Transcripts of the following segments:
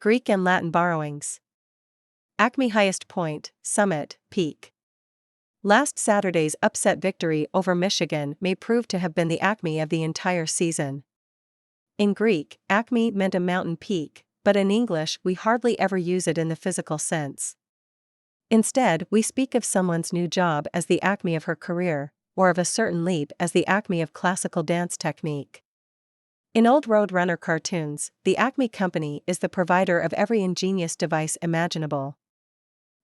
Greek and Latin borrowings. Acme highest point, summit, peak. Last Saturday's upset victory over Michigan may prove to have been the acme of the entire season. In Greek, acme meant a mountain peak, but in English we hardly ever use it in the physical sense. Instead, we speak of someone's new job as the acme of her career, or of a certain leap as the acme of classical dance technique. In old Road Runner cartoons, the Acme Company is the provider of every ingenious device imaginable.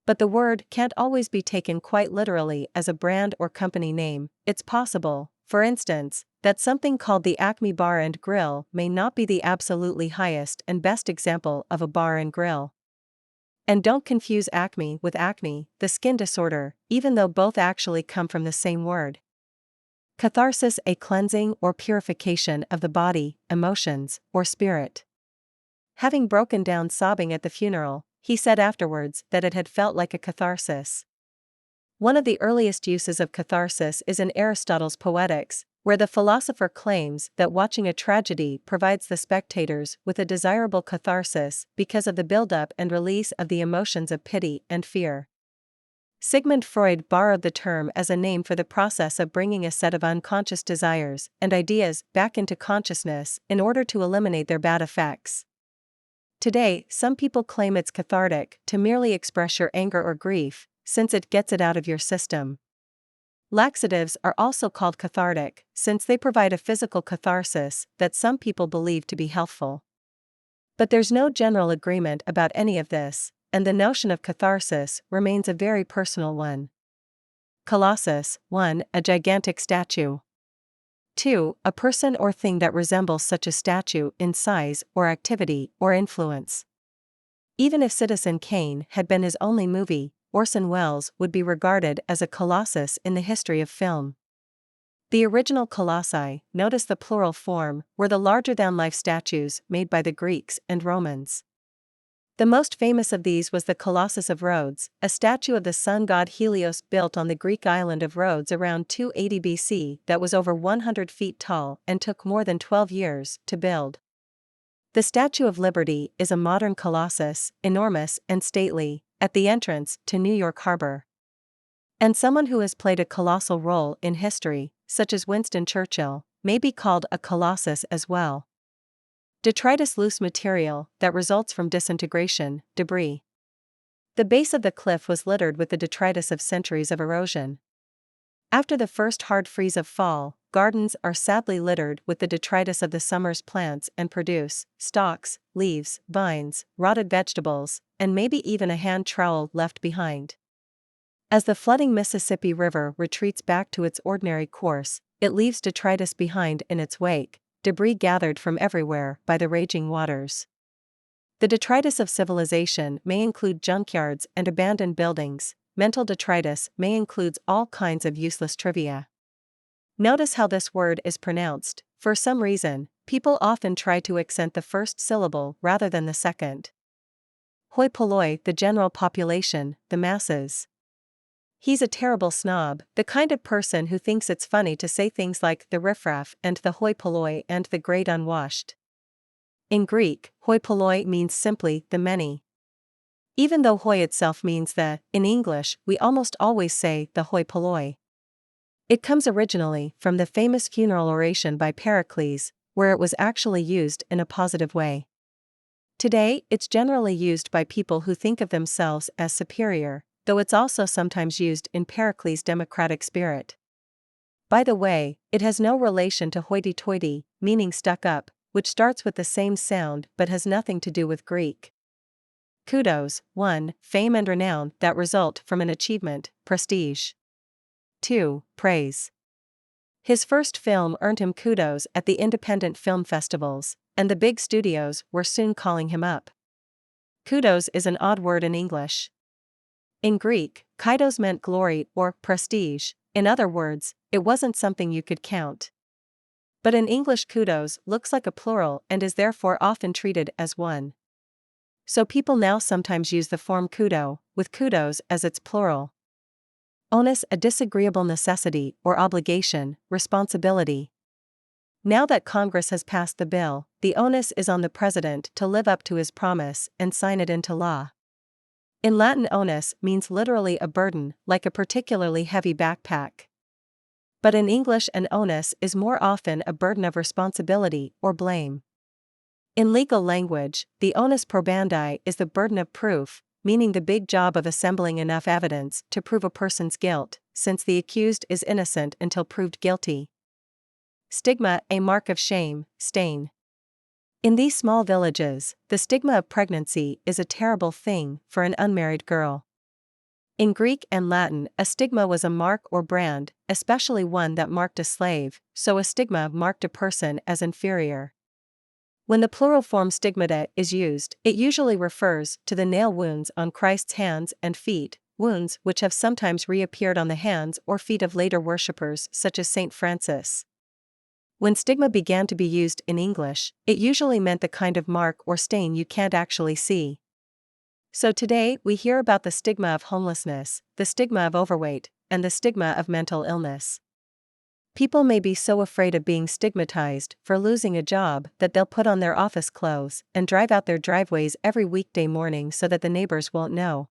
But the word can't always be taken quite literally as a brand or company name. It's possible, for instance, that something called the Acme Bar and Grill may not be the absolutely highest and best example of a bar and grill. And don't confuse acme with acne, the skin disorder, even though both actually come from the same word. Catharsis, a cleansing or purification of the body, emotions, or spirit. Having broken down sobbing at the funeral, he said afterwards that it had felt like a catharsis. One of the earliest uses of catharsis is in Aristotle's Poetics, where the philosopher claims that watching a tragedy provides the spectators with a desirable catharsis because of the buildup and release of the emotions of pity and fear. Sigmund Freud borrowed the term as a name for the process of bringing a set of unconscious desires and ideas back into consciousness in order to eliminate their bad effects. Today, some people claim it's cathartic to merely express your anger or grief, since it gets it out of your system. Laxatives are also called cathartic, since they provide a physical catharsis that some people believe to be healthful. But there's no general agreement about any of this, and the notion of catharsis remains a very personal one. Colossus: 1. A gigantic statue. 2. A person or thing that resembles such a statue in size or activity or influence. Even if Citizen Kane had been his only movie, Orson Welles would be regarded as a colossus in the history of film. The original colossi, notice the plural form, were the larger-than-life statues made by the Greeks and Romans. The most famous of these was the Colossus of Rhodes, a statue of the sun god Helios built on the Greek island of Rhodes around 280 BC that was over 100 feet tall and took more than 12 years to build. The Statue of Liberty is a modern colossus, enormous and stately, at the entrance to New York Harbor. And someone who has played a colossal role in history, such as Winston Churchill, may be called a colossus as well. Detritus, loose material that results from disintegration, debris. The base of the cliff was littered with the detritus of centuries of erosion. After the first hard freeze of fall, gardens are sadly littered with the detritus of the summer's plants and produce stalks, leaves, vines, rotted vegetables, and maybe even a hand trowel left behind. As the flooding Mississippi River retreats back to its ordinary course, it leaves detritus behind in its wake, debris gathered from everywhere by the raging waters. The detritus of civilization may include junkyards and abandoned buildings. Mental detritus may include all kinds of useless trivia. Notice how this word is pronounced. For some reason, people often try to accent the first syllable rather than the second. Hoi polloi, the general population, the masses. He's a terrible snob, the kind of person who thinks it's funny to say things like the riffraff and the hoi polloi and the great unwashed. In Greek, hoi polloi means simply the many. Even though hoi itself means the, in English we almost always say the hoi polloi. It comes originally from the famous funeral oration by Pericles, where it was actually used in a positive way. Today, it's generally used by people who think of themselves as superior, though it's also sometimes used in Pericles' democratic spirit. By the way, it has no relation to hoity-toity, meaning stuck up, which starts with the same sound but has nothing to do with Greek. Kudos: 1. Fame and renown that result from an achievement, prestige. 2. Praise. His first film earned him kudos at the independent film festivals, and the big studios were soon calling him up. Kudos is an odd word in English. In Greek, kaidos meant glory or prestige. In other words, it wasn't something you could count. But in English, kudos looks like a plural and is therefore often treated as one. So people now sometimes use the form kudo, with kudos as its plural. Onus, a disagreeable necessity or obligation, responsibility. Now that Congress has passed the bill, the onus is on the president to live up to his promise and sign it into law. In Latin, onus means literally a burden, like a particularly heavy backpack. But in English, an onus is more often a burden of responsibility or blame. In legal language, the onus probandi is the burden of proof, meaning the big job of assembling enough evidence to prove a person's guilt, since the accused is innocent until proved guilty. Stigma, a mark of shame, stain. In these small villages, the stigma of pregnancy is a terrible thing for an unmarried girl. In Greek and Latin, a stigma was a mark or brand, especially one that marked a slave, so a stigma marked a person as inferior. When the plural form stigmata is used, it usually refers to the nail wounds on Christ's hands and feet, wounds which have sometimes reappeared on the hands or feet of later worshippers such as Saint Francis. When stigma began to be used in English, it usually meant the kind of mark or stain you can't actually see. So today, we hear about the stigma of homelessness, the stigma of overweight, and the stigma of mental illness. People may be so afraid of being stigmatized for losing a job that they'll put on their office clothes and drive out their driveways every weekday morning so that the neighbors won't know.